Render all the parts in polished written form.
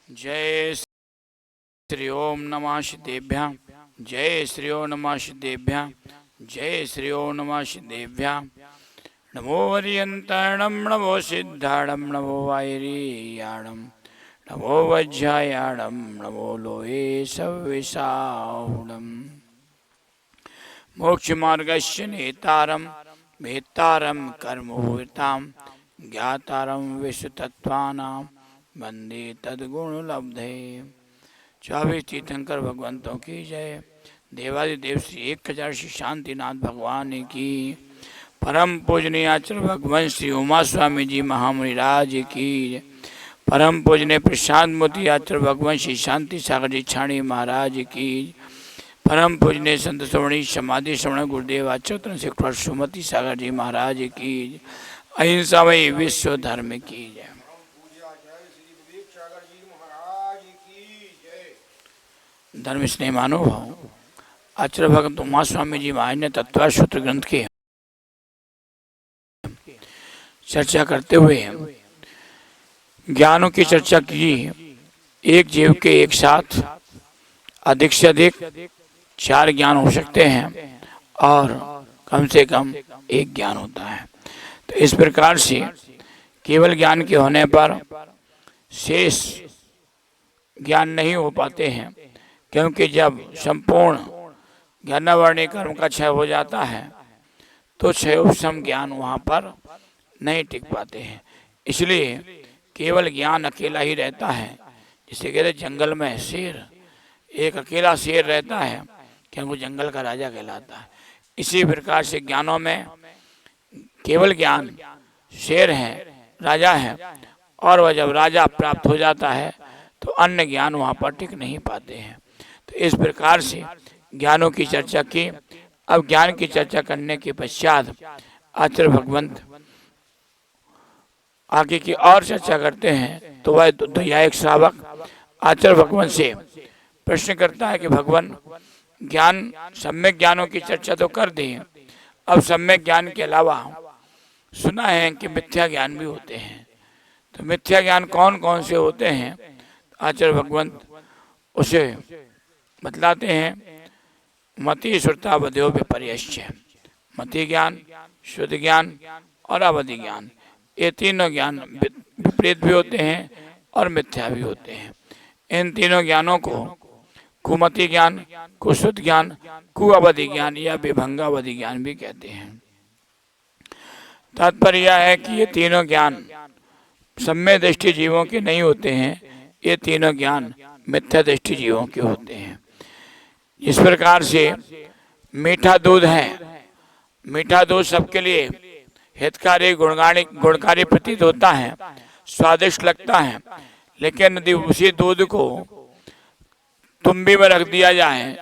जय श्री ओम नमः सिद्धेभ्यां। जय श्री ओम नमः सिद्धेभ्यां। जय श्री ओम नमः सिद्धेभ्यां। नमो हरियंताणं नमो सिद्धाणं नमो वायरीयाणं नमो वज्रायाणं नमो लोहे सविसाहुणम्। मोक्षमार्गस्य नेतारं वेत्तारं कर्मभूतां ज्ञातारं विश्वतत्त्वानां वन्दे तद्गुणलब्धे। 24 तीर्थंकर भगवंतों की जय। देवादिदेव श्री 1000 श्री शांतिनाथ भगवान की। परम पूजनीय आचार्य भगवान श्री उमा स्वामी जी महामुनिराज की। परम पूजनीय प्रशांत मूर्ति आचार्य भगवान श्री शांति सागर जी छाणी महाराज की। परम पूजनीय संत श्रवणी समाधि श्रवण गुरुदेव आचार्य श्री सुमति सागर जी महाराज की। अहिंसा वही विश्व धर्म की जय। धर्म स्नेह महानुभाव आचार्य भगत उमा स्वामी जी महाराज ने तत्वसूत्र ग्रंथ की चर्चा करते हुए ज्ञानों की चर्चा की। एक जीव के एक साथ अधिक से अधिक 4 ज्ञान हो सकते हैं और कम से कम 1 ज्ञान होता है। तो इस प्रकार से केवल ज्ञान के होने पर शेष ज्ञान नहीं हो पाते हैं, क्योंकि जब संपूर्ण ज्ञानावरणी कर्म का क्षय हो जाता है तो क्षयोपशम ज्ञान वहाँ पर नहीं टिक पाते हैं। इसलिए केवल ज्ञान अकेला ही रहता है। जिसे कहते हैं जंगल में शेर, एक अकेला शेर रहता है क्योंकि वो जंगल का राजा कहलाता है। इसी प्रकार से ज्ञानों में केवल ज्ञान शेर है, राजा है, और वह जब राजा प्राप्त हो जाता है तो अन्य ज्ञान वहाँ पर टिक नहीं पाते हैं। तो इस प्रकार से ज्ञानों की चर्चा की। अब ज्ञान की चर्चा करने के पश्चात आचार्य भगवंत आगे की और चर्चा करते हैं। तो वह दैयायिक श्रावक आचार्य भगवान से प्रश्न करता है कि भगवान ज्ञान सम्यक ज्ञानों की चर्चा तो कर दी, अब सम्यक ज्ञान के अलावा सुना है कि मिथ्या ज्ञान भी होते हैं। तो मिथ्या ज्ञान कौन कौन से होते हैं? आचार्य भगवंत उसे बतलाते हैं। मति श्रुता बध्यो विपर्यस्य। मति ज्ञान, शुद्ध ज्ञान और अवधि ज्ञान, ये तीनों ज्ञान विपरीत भी होते हैं और मिथ्या भी होते हैं। इन तीनों ज्ञानों को कुमति ज्ञान, कुशुद्ध ज्ञान, कुअवधि ज्ञान या विभंगावधि ज्ञान भी कहते हैं। तात्पर्य यह है कि ये तीनों ज्ञान सम्यक दृष्टि जीवों के नहीं होते हैं, ये तीनों ज्ञान मिथ्या दृष्टि जीवों के होते हैं। इस प्रकार से मीठा दूध है, मीठा दूध सबके लिए हितकारी गुणकारी प्रतीत होता है, स्वादिष्ट लगता है। लेकिन यदि उसी दूध को तुम्बी में रख दिया जाए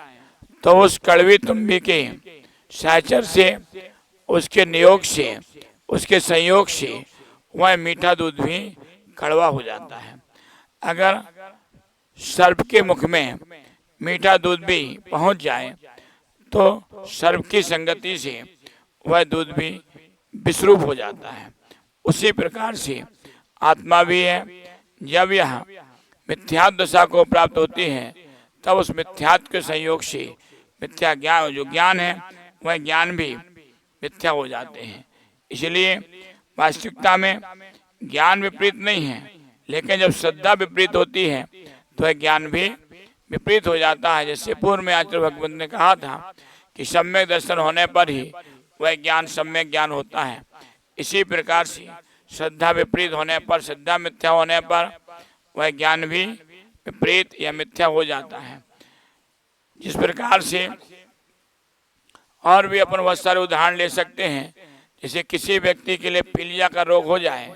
तो उस कड़वी तुम्बी के सहचर से, उसके नियोग से, उसके संयोग से वह मीठा दूध भी कड़वा हो जाता है। अगर सर्प के मुख में मीठा दूध भी पहुंच जाए तो सर्प की संगति से वह दूध भी विषरूप हो जाता है। उसी प्रकार से आत्मा भी है। जब यह मिथ्यात्व दशा को प्राप्त होती है तब उस मिथ्यात्व के संयोग से मिथ्या ज्ञान, जो ज्ञान है वह ज्ञान भी मिथ्या हो जाते हैं। इसलिए वास्तविकता में ज्ञान विपरीत नहीं है, लेकिन जब श्रद्धा विपरीत होती है तो वह ज्ञान भी विपरीत हो जाता है। जैसे पूर्व में आचार्य भगवंत ने कहा था कि सम्यक दर्शन होने पर ही वह ज्ञान सम्यक ज्ञान होता है। इसी प्रकार से श्रद्धा विपरीत होने पर, श्रद्धा मिथ्या होने पर वह ज्ञान भी विपरीत या मिथ्या हो जाता है। जिस प्रकार से और भी अपन बहुत सारे उदाहरण ले सकते हैं। जैसे किसी व्यक्ति के लिए पीलिया का रोग हो जाए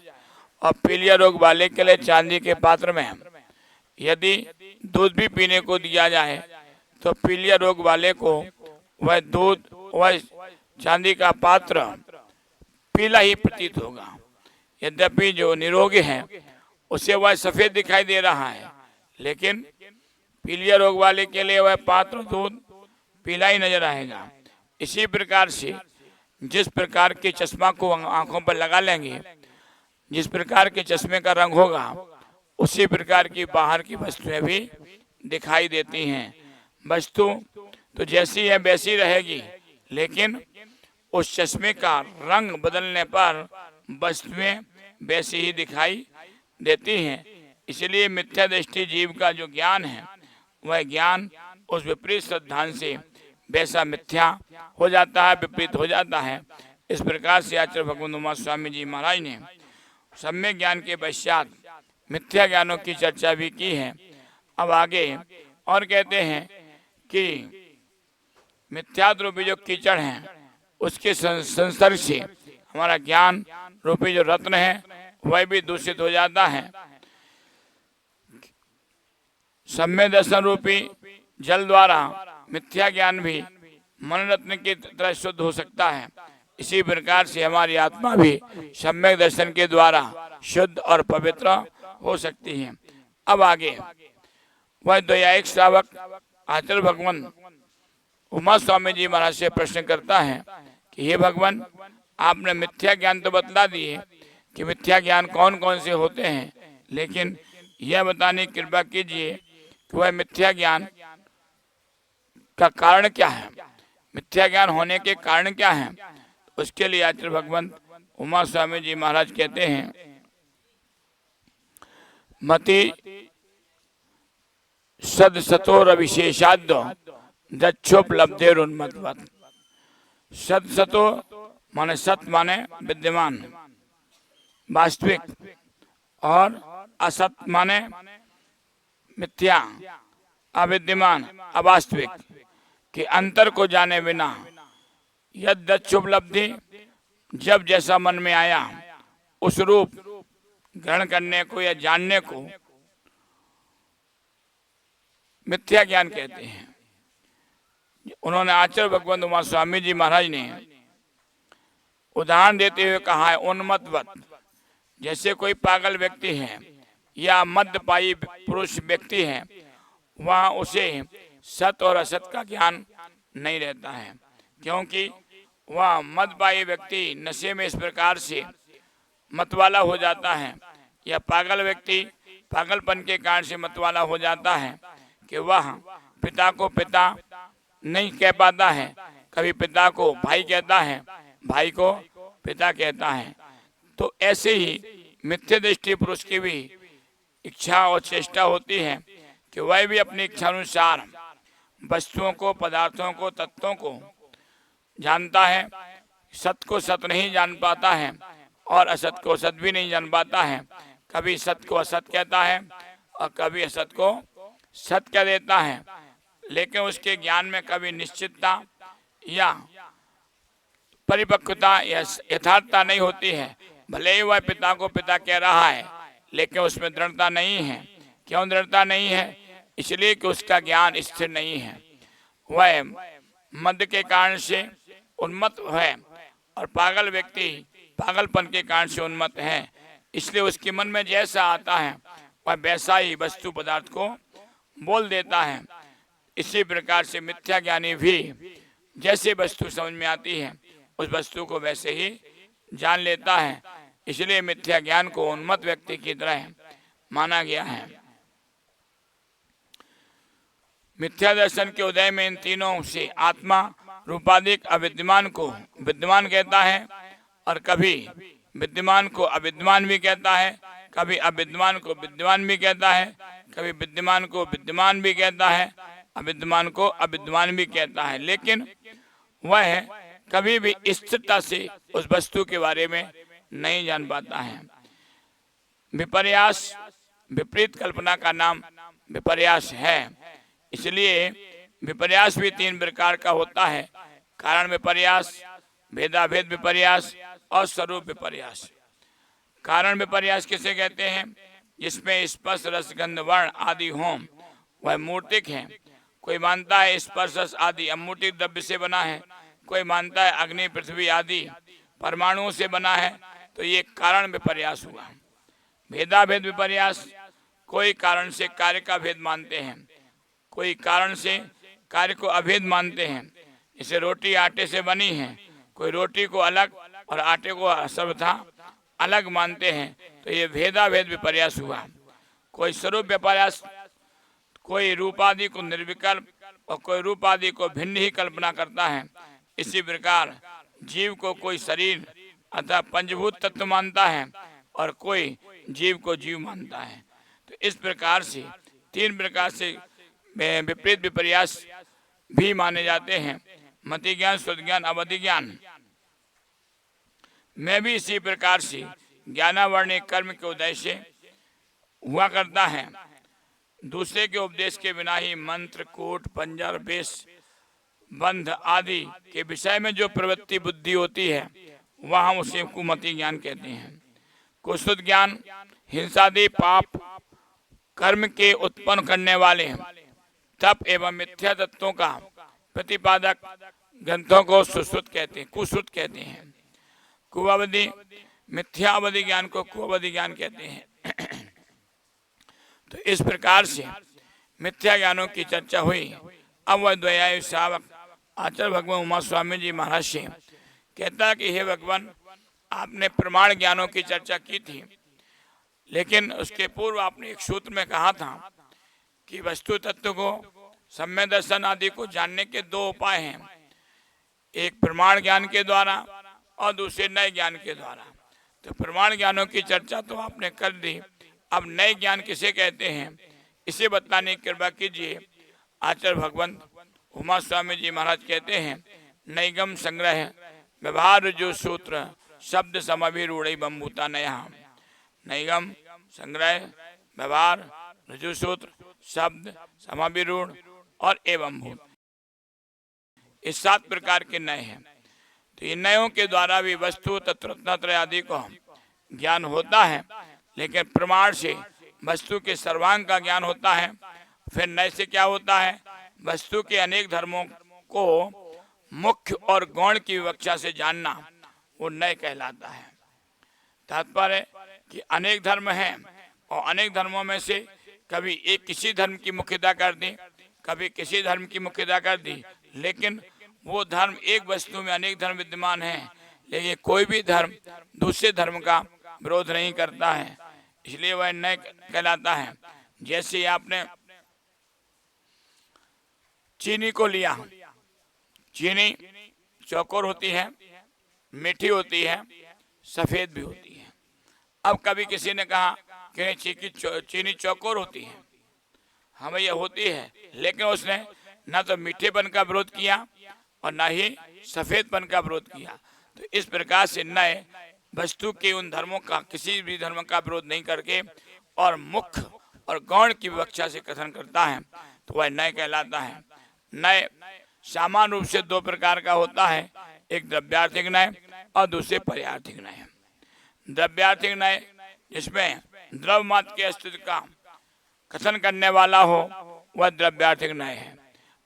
और पीलिया रोग वाले के लिए चांदी के पात्र में यदि दूध भी पीने को दिया जाए तो पीलिया रोग वाले को वह दूध, वह चांदी का पात्र पीला ही प्रतीत होगा। यद्यपि जो निरोगी है उसे वह सफेद दिखाई दे रहा है, लेकिन पीलिया रोग वाले के लिए वह पात्र दूध पीला ही नजर आएगा। इसी प्रकार से जिस प्रकार के चश्मा को आंखों पर लगा लेंगे, जिस प्रकार के चश्मे का रंग होगा उसी प्रकार की बाहर की वस्तुएं भी दिखाई देती हैं। वस्तु तो जैसी है वैसी रहेगी, लेकिन उस चश्मे का रंग बदलने पर वस्तुएं वैसी ही दिखाई देती हैं। इसलिए मिथ्या दृष्टि जीव का जो ज्ञान है, वह ज्ञान उस विपरीत सिद्धांत से वैसा मिथ्या हो जाता है, विपरीत हो जाता है। इस प्रकार से आचार्य भगवान उमा स्वामी जी महाराज ने सम्यक ज्ञान के पश्चात मिथ्या ज्ञानों की चर्चा भी की है। अब आगे और कहते हैं कि मिथ्यात्व रूपी जो कीचड़ है, उसके संसर्ग से हमारा ज्ञान रूपी जो रत्न है वह भी दूषित हो जाता है। सम्यक दर्शन रूपी जल द्वारा मिथ्या ज्ञान भी मन रत्न की तरह शुद्ध हो सकता है। इसी प्रकार से हमारी आत्मा भी सम्यक दर्शन के द्वारा शुद्ध और पवित्र हो सकती है। अब आगे वह द्वैयायिक श्रावक आचार्य भगवान उमा स्वामी जी महाराज से प्रश्न करता है कि हे भगवान, आपने मिथ्या ज्ञान तो बतला दिए कि मिथ्या ज्ञान कौन कौन से होते हैं, लेकिन यह बताने की कृपा कीजिए कि वह मिथ्या ज्ञान का कारण क्या है, मिथ्या ज्ञान होने के कारण क्या है। उसके लिए आचार्य भगवान उमा स्वामी जी महाराज कहते हैं, मति सदसतोर विशेषाद्य दक्षोपलब्धेर उन्मत्वत्। सदसतो माने सत माने विद्यमान वास्तविक, और असत माने मिथ्या अविद्यमान अवास्तविक के अंतर को जाने बिना यद दक्षोपलब्धि, जब जैसा मन में आया उस रूप ग्रहण करने को या जानने को मिथ्या ज्ञान कहते हैं। उन्होंने आचार्य भगवान उमा स्वामी जी महाराज ने उदाहरण देते हुए कहा है, उन्मत्तवत, जैसे कोई पागल व्यक्ति है या मध्यपायी पुरुष व्यक्ति है, वहाँ उसे सत और असत का ज्ञान नहीं रहता है, क्योंकि वह मध्यपायी व्यक्ति नशे में इस प्रकार से मतवाला हो जाता है, या पागल व्यक्ति पागलपन के कारण से मतवाला हो जाता है कि वह पिता को पिता नहीं कह पाता है, कभी पिता को भाई कहता है, भाई को पिता कहता है। तो ऐसे ही मिथ्या दृष्टि पुरुष की भी इच्छा और चेष्टा होती है कि वह भी अपनी इच्छा अनुसार वस्तुओं को, पदार्थों को, तत्वों को जानता है। सत को सत नहीं जान पाता है और असत को सत भी नहीं जान पाता है। कभी सत को असत कहता है और कभी असत को सत कह देता है, लेकिन उसके ज्ञान में कभी निश्चितता या परिपक्वता या यथार्थता नहीं होती है। भले ही वह पिता को पिता कह रहा है, लेकिन उसमें दृढ़ता नहीं है। क्यों दृढ़ता नहीं है? इसलिए कि उसका ज्ञान स्थिर नहीं है। वह मद के कारण से उन्मत्त है और पागल व्यक्ति पागलपन के कारण से उन्मत्त है। इसलिए उसके मन में जैसा आता है वह वैसा ही वस्तु पदार्थ को बोल देता है। इसी प्रकार से मिथ्या ज्ञानी भी जैसे वस्तु समझ में आती है उस वस्तु को वैसे ही जान लेता है। इसलिए मिथ्या ज्ञान को उन्मत्त व्यक्ति की तरह माना गया है। मिथ्या दर्शन के उदय में इन तीनों से आत्मा रूपाधिक अविद्यमान को विद्यमान कहता है, और कभी विद्यमान को अविद्यमान भी कहता है, कभी अविद्यमान को विद्यमान भी कहता है, कभी विद्यमान को विद्यमान भी कहता है, अविद्यमान को अविद्यमान भी कहता है। लेकिन वह कभी भी स्थिरता से उस वस्तु के बारे में नहीं जान पाता है। विपर्यास, विपरीत कल्पना का नाम विपर्यास है। इसलिए विपर्यास भी तीन प्रकार का होता है: कारण विपर्यास, भेदाभेद विपर्यास और स्वरूप विपर्यास। कारण विपर्यास किसे कहते हैं? जिसमें स्पर्श रस गंध वर्ण आदि हों, वह मूर्तिक है। कोई मानता है स्पर्श रस आदि अमूर्तिक द्रव्य से बना है, कोई मानता है अग्नि पृथ्वी आदि परमाणुओं से बना है, तो ये कारण विपर्यास हुआ। भेदाभेद विपर्यास, कोई कारण से कार्य का भेद मानते हैं, कोई कारण से कार्य को अभेद मानते हैं। जैसे रोटी आटे से बनी है, कोई रोटी को अलग और आटे को सर्वथा अलग मानते हैं, तो ये भेदाभेद विपर्यास हुआ। कोई स्वरूप विपर्यास, कोई रूपादि को निर्विकल्प और कोई रूपादि को भिन्न ही कल्पना करता है। इसी प्रकार जीव को कोई शरीर अथवा पंचभूत तत्व मानता है और कोई जीव को जीव मानता है। तो इस प्रकार से तीन प्रकार से विपरीत विपर्यास भी माने जाते हैं, मति ज्ञान, शुद्ध ज्ञान, अवधि ज्ञान। मैं भी इसी प्रकार से ज्ञानावरणीय कर्म के उदय से हुआ करता है। दूसरे के उपदेश के बिना ही मंत्र, कूट, पंजर, बेश, बंध आदि के विषय में जो प्रवृत्ति बुद्धि होती है वह हम उसे कुमति ज्ञान कहते हैं। कुशुद्ध ज्ञान हिंसादि पाप कर्म के उत्पन्न करने वाले तप एवं मिथ्या तत्वों का प्रतिपादक ग्रंथों को सुश्रुत कहते हैं, कुश्रुत कहते हैं। कुअवधि मिथ्या अवधि ज्ञान को कुअवधि ज्ञान कहते हैं। तो इस प्रकार से मिथ्या ज्ञानों की चर्चा हुई। अब वह द्वैयायु श्रावक आचार्य भगवान उमा स्वामी जी महाराज से कहता कि हे भगवान, आपने प्रमाण ज्ञानों की चर्चा की थी, लेकिन उसके पूर्व आपने एक सूत्र में कहा था कि वस्तु तत्व को सम्यक दर्शन आदि को जानने के दो उपाय हैं, एक प्रमाण ज्ञान के द्वारा और दूसरे नए ज्ञान के द्वारा। तो प्रमाण ज्ञानों की चर्चा तो आपने कर दी, अब नए ज्ञान किसे कहते हैं इसे बताने की कृपा कीजिए। आचार्य भगवंत उमा स्वामी जी महाराज कहते हैं, नैगम संग्रह व्यवहार जो सूत्र शब्द समाभिरूढ़ बम्बूता नया। नैगम संग्रह व्यवहार रजु सूत्र शब्द समाभिरूढ़ और एवं भूत, इस 7 प्रकार के नए हैं। तो इन नयों के द्वारा भी वस्तु तत्व आदि को ज्ञान होता है, लेकिन प्रमाण से वस्तु के सर्वांग का ज्ञान होता है। फिर नय से क्या होता है, वस्तु के अनेक धर्मों को मुख्य और गौण की विवक्षा से जानना, वो नय कहलाता है। तात्पर्य कि अनेक धर्म हैं और अनेक धर्मों में से कभी एक किसी धर्म की मुख्यता कर दी, कभी किसी धर्म की मुख्यता कर दी, लेकिन वो धर्म एक वस्तु में अनेक धर्म विद्यमान हैं, लेकिन कोई भी धर्म दूसरे धर्म का विरोध नहीं करता है, इसलिए वह नय कहलाता है। जैसे आपने चीनी को लिया, चीनी चौकोर होती है, मीठी होती है, सफेद भी होती है। अब कभी किसी ने कहा कि चीनी चौकोर होती है, हाँ भैया होती है, लेकिन उसने ना तो मीठेपन का विरोध किया और ना ही सफेदपन का विरोध किया। तो इस प्रकार से नय वस्तु के उन धर्मों का किसी भी धर्म का विरोध नहीं करके और मुख्य और गौण की विवक्षा से कथन करता है, तो वह नय कहलाता है। नय सामान्य रूप से 2 प्रकार का होता है, एक द्रव्यार्थिक नय और दूसरे पर्यार्थिक नय। द्रव्यार्थिक नय जिसमें द्रव मात्र के अस्तित्व का कथन करने वाला हो वह द्रव्यार्थिक नय है।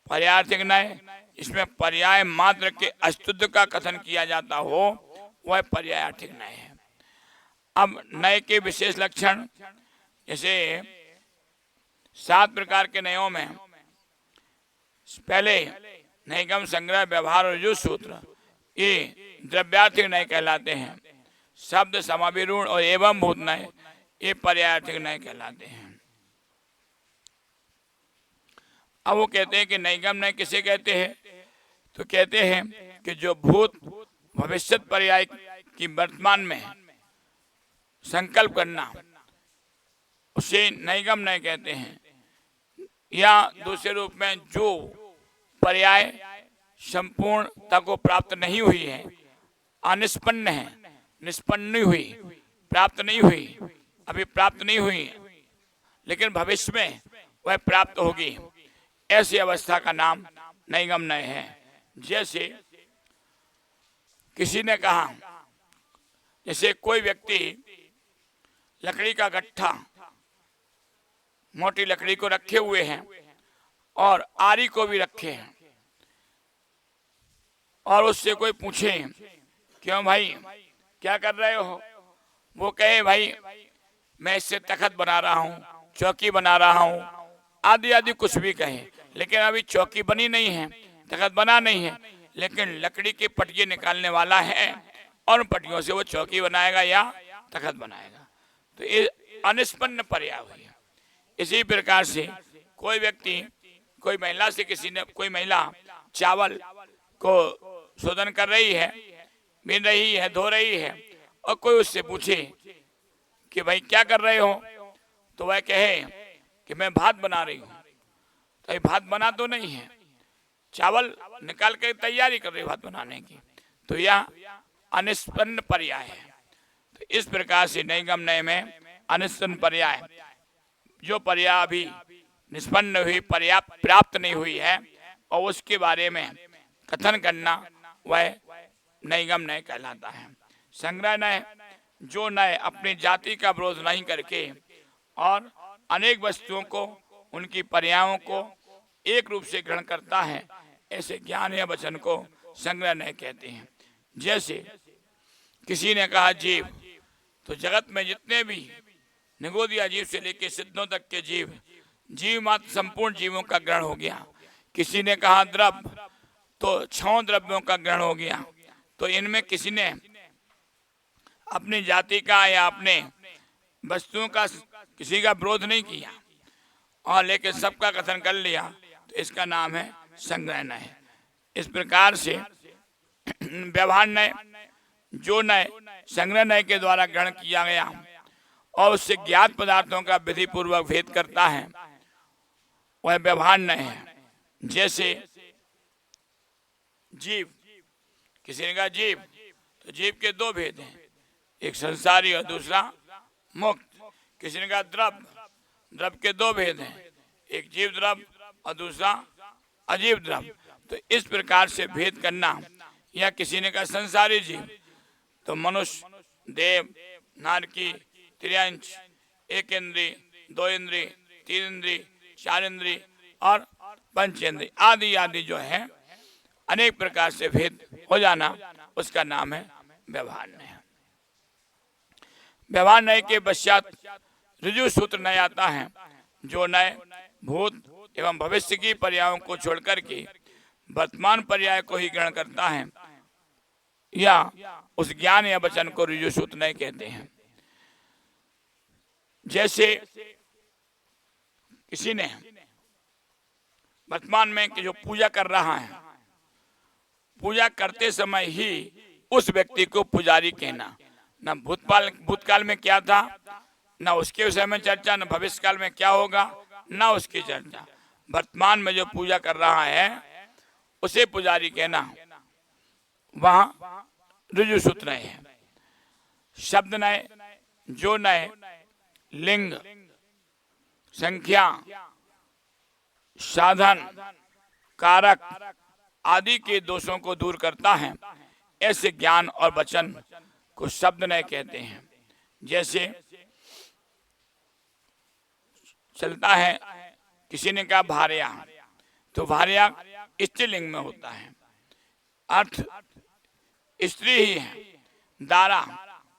पर्यार्थिक नय इसमें पर्याय मात्र के अस्तित्व का कथन किया जाता हो वह पर्यायार्थिक नय है। अब नय के विशेष लक्षण, जैसे 7 प्रकार के नयों में पहले नैगम संग्रह व्यवहार और रजु सूत्र ये द्रव्यार्थिक नय कहलाते हैं। शब्द समाभिरूढ़ और एवं भूत नय ये पर्यायार्थिक नय कहलाते हैं। अब वो कहते हैं कि नैगम नय किसे कहते हैं, तो कहते हैं कि जो भूत भविष्यत पर्याय की वर्तमान में संकल्प करना उसे नैगम नय कहते हैं। या दूसरे रूप में जो पर्याय संपूर्णता को प्राप्त नहीं हुई है, अनिष्पन्न है, निष्पन्न नहीं हुई, प्राप्त नहीं हुई, अभी प्राप्त नहीं हुई, लेकिन भविष्य में वह प्राप्त होगी, ऐसी अवस्था का नाम नैगम नय है। जैसे किसी ने कहा, जैसे कोई व्यक्ति लकड़ी का गट्ठा मोटी लकड़ी को रखे हुए हैं और आरी को भी रखे हैं, और उससे कोई पूछे क्यों भाई क्या कर रहे हो, वो कहे भाई मैं इससे तख्त बना रहा हूँ, चौकी बना रहा हूँ, आदि आदि कुछ भी कहे, लेकिन अभी चौकी बनी नहीं है, तख्त बना नहीं है, लेकिन लकड़ी के पटिये निकालने वाला है और उन पटियों से वो चौकी बनाएगा या तख्त बनाएगा। तो ये अनिष्पन्न पर्याय हुई है। इसी प्रकार से कोई व्यक्ति, कोई महिला से कोई महिला चावल को शोधन कर रही है, बीन रही है, धो रही है, और कोई उससे पूछे कि भाई क्या कर रहे हो, तो वह कहे कि मैं भात बना रही हूँ। तो भात बना तो नहीं है, चावल निकाल के तैयारी कर रही भात बनाने की, तो यह अनिष्पन्न पर्याय है। तो इस प्रकार से नैगम नय में अनिष्पन्न पर्याय, जो पर्याय अभी निष्पन्न हुई, पर्याप्त प्राप्त नहीं हुई है, और उसके बारे में कथन करना, वह नैगम नय कहलाता है। संग्रह नय, जो नय अपनी जाति का विरोध नहीं करके और अनेक वस्तुओं को, उनकी पर्यायों को एक रूप से ग्रहण करता है, ऐसे ज्ञान या वचन को संग्रह नय कहते हैं। जैसे किसी ने कहा जीव, तो जगत में जितने भी निगोदिया जीव से लेकर सिद्धों तक के जीव, जीव मात्र संपूर्ण जीवों का ग्रहण हो गया। किसी ने कहा द्रव्य, तो 6 द्रव्यों का ग्रहण हो गया। तो इनमें किसी ने अपनी जाति का या अपने वस्तुओं का किसी का विरोध नहीं किया, और लेकिन सबका कथन कर लिया, तो इसका नाम है संग्रह नय। इस प्रकार से व्यवहार नय, जो नय संग्रह नय के द्वारा ग्रहण किया गया और उससे ज्ञात पदार्थों का विधि पूर्वक भेद करता है, वह व्यवहार नय है। जैसे जीव, किसी ने कहा जीव, तो जीव के 2 भेद हैं, एक संसारी और दूसरा मुक्त। किसी ने कहा द्रव्य, द्रव्य के 2 भेद हैं, एक जीव द्रव्य और दूसरा अजीव द्रव्य। तो इस प्रकार से भेद करना, या किसी ने कहा संसारी जीव, तो मनुष्य, देव, नारकी, त्रियंश, 1 इंद्री, 2 इंद्री, 3 इंद्री, 4 इंद्री और पंचेंद्री आदि आदि जो है अनेक प्रकार से भेद हो जाना, उसका नाम है व्यवहार नय। व्यवहार नय के पश्चात ऋजु सूत्र नय आता है, जो नय भूत एवं भविष्य की पर्यायों को छोड़कर के वर्तमान पर्याय को ही ग्रहण करता है, या उस ज्ञान या वचन को ऋजु सूत्र नय कहते हैं। जैसे किसी ने वर्तमान में जो पूजा कर रहा है, पूजा करते समय ही उस व्यक्ति को पुजारी कहना, न भूतकाल में क्या था, न उसके विषय में चर्चा, न भविष्य काल में क्या होगा, न उसकी चर्चा। वर्तमान में जो पूजा कर रहा है उसे पुजारी कहना, वहां ऋजु सूत्र नय है। शब्द नय, जो नय लिंग, संख्या, साधन, कारक आदि के दोषों को दूर करता है, ऐसे ज्ञान और वचन को शब्द नय कहते हैं। जैसे चलता है, किसी ने कहा भार्या, तो भार्या स्त्रीलिंग में होता है, अर्थ स्त्री ही है। दारा,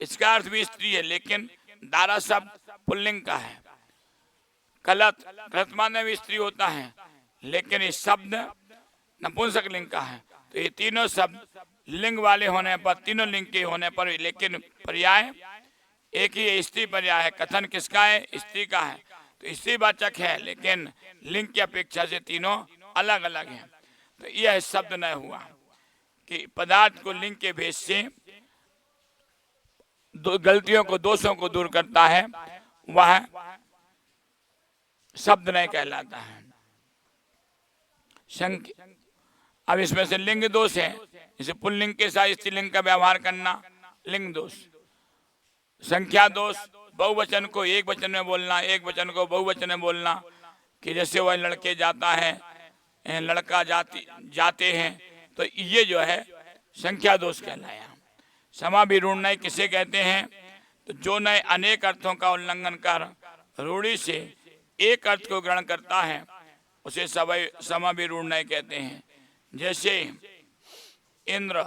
इसका अर्थ भी स्त्री है, लेकिन दारा शब्द पुल्लिंग का है। कलत, कलतमान में भी स्त्री होता है, लेकिन इस शब्द नपुंसक लिंग का है। तो ये तीनों शब्द लिंग वाले होने पर, तीनों लिंग के होने पर, लेकिन पर्याय एक ही स्त्री पर्याय है। कथन किसका है? स्त्री का है, तो स्त्री वाचक है, लेकिन लिंग की अपेक्षा से तीनों अलग अलग हैं। तो यह शब्द न हुआ कि पदार्थ को लिंग के भेद से गलतियों को, दोषों को दूर करता है, वह शब्द नहीं कहलाता है। अब इसमें से लिंग दोष है, जैसे पुल्लिंग के साथ स्त्रीलिंग का व्यवहार करना लिंग दोष। संख्या दोष, बहुवचन को एक वचन में बोलना, एक वचन को बहुवचन में बोलना, कि जैसे वह लड़के जाता है, लड़का जाते हैं, तो ये जो है संख्या दोष कहलाया। समाभिरूढ़ नय किसे कहते हैं? तो जो नय अनेक अर्थों का उल्लंघन कर रूढ़ी से एक अर्थ को ग्रहण करता है, उसे समाभिरूढ़ नय कहते हैं। जैसे इंद्र,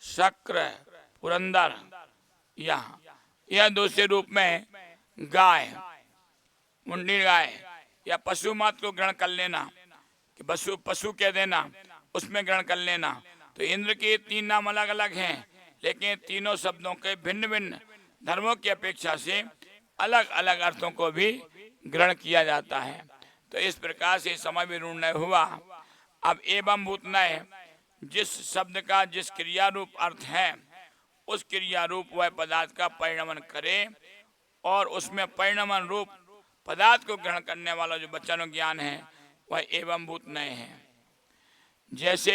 शक्र, पुरंदर, यह दूसरे रूप में गाय, मुंडी गाय या पशु मात्र को ग्रहण कर लेना, कि पशु कह देना, उसमें ग्रहण कर लेना। तो इंद्र के 3 नाम अलग अलग हैं, लेकिन तीनों शब्दों के भिन्न भिन्न धर्मों की अपेक्षा से अलग अलग अर्थों को भी ग्रहण किया जाता है। तो इस प्रकार से समय विरूढ़ नय हुआ। अब एवं भूत नय, जिस शब्द का जिस क्रिया रूप अर्थ है उस क्रिया रूप वह पदार्थ का परिणमन करे और उसमें परिणमन रूप पदार्थ को ग्रहण करने वाला जो वचन ज्ञान है वह एवं भूत नय है। जैसे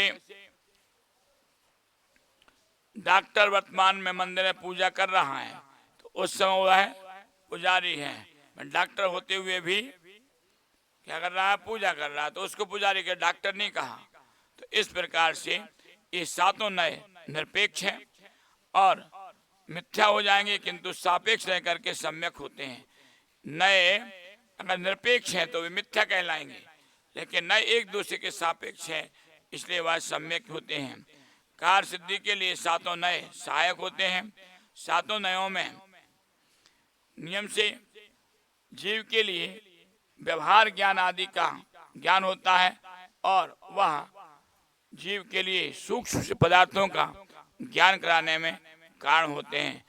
डॉक्टर वर्तमान में मंदिर में पूजा कर रहा है तो उस समय वह पुजारी है, डॉक्टर होते हुए भी क्या कर रहा है, पूजा कर रहा है, तो उसको पुजारी के डॉक्टर नहीं कहा। तो इस प्रकार से ये सातों नय निरपेक्ष हैं और मिथ्या हो जाएंगे, किंतु सापेक्ष रह करके सम्यक होते हैं। नए अगर निरपेक्ष हैं तो वे मिथ्या कहलाएंगे, लेकिन नए एक दूसरे के सापेक्ष है इसलिए वह सम्यक होते हैं। कार्य सिद्धि के लिए सातों नए सहायक होते हैं। सातों नयों में नियम से जीव के लिए व्यवहार ज्ञान आदि का ज्ञान होता है और वह जीव के लिए सूक्ष्म पदार्थों का ज्ञान कराने में कारण होते हैं।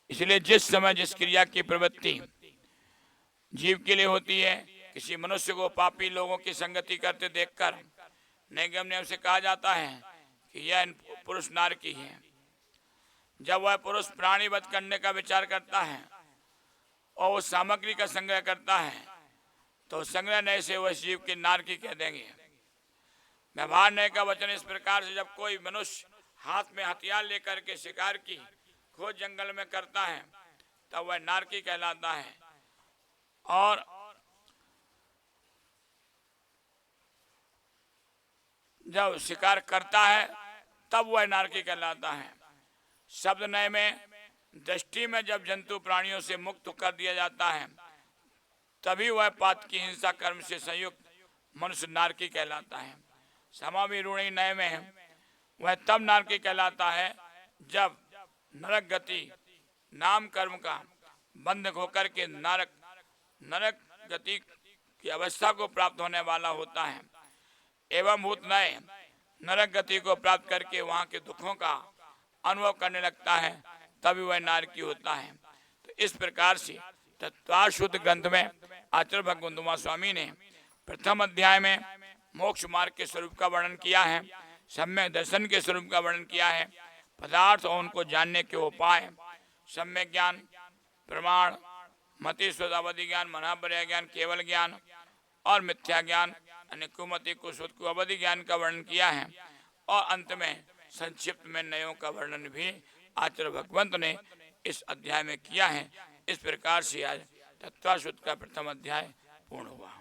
इसलिए जिस समय जिस क्रिया की प्रवृत्ति जीव के लिए होती है, किसी मनुष्य को पापी लोगों की संगति करते देखकर निगम नियम से कहा जाता है कि यह पुरुष नारकी है। जब वह पुरुष प्राणी वध करने का विचार करता है और उस सामग्री का संग्रह करता है तो संग्रह नय से वह जीव के नारकी कह देंगे। व्यवहार नय का वचन इस प्रकार से, जब कोई मनुष्य हाथ में हथियार लेकर के शिकार की खोज जंगल में करता है तब वह नारकी कहलाता है और जब शिकार करता है तब वह नारकी कहलाता है। शब्द नय में दृष्टि में जब जंतु प्राणियों से मुक्त कर दिया जाता है तभी वह पात की हिंसा कर्म से संयुक्त मनुष्य नारकी कहलाता है। समाविरूढ़ी नय में वह तब नारकी कहलाता है जब नरक गति नाम कर्म का बंध होकर के नरक गति की अवस्था को प्राप्त होने वाला होता है। एवं भूत नय नरक गति को प्राप्त करके वहाँ के दुखों का अनुभव करने लगता है तभी वह नारकी होता है। तो इस प्रकार से तत्वाशुद्ध ग्रंथ में आचार्य भगवंतुमा स्वामी ने प्रथम अध्याय में मोक्ष मार्ग के स्वरूप का वर्णन किया है, सम्यक दर्शन के स्वरूप का वर्णन किया है, पदार्थ और उनको जानने के उपाय, सम्यक ज्ञान, प्रमाण, मति स्वदावधि ज्ञान, मनापर्य ज्ञान, केवल ज्ञान और मिथ्या ज्ञान, कुमति कुशुत को अवधि ज्ञान का वर्णन किया है और अंत में संक्षिप्त में नयों का वर्णन भी आचार्य भगवंत ने इस अध्याय में किया है। इस प्रकार से आज तत्वाशुद्ध का प्रथम अध्याय पूर्ण हुआ।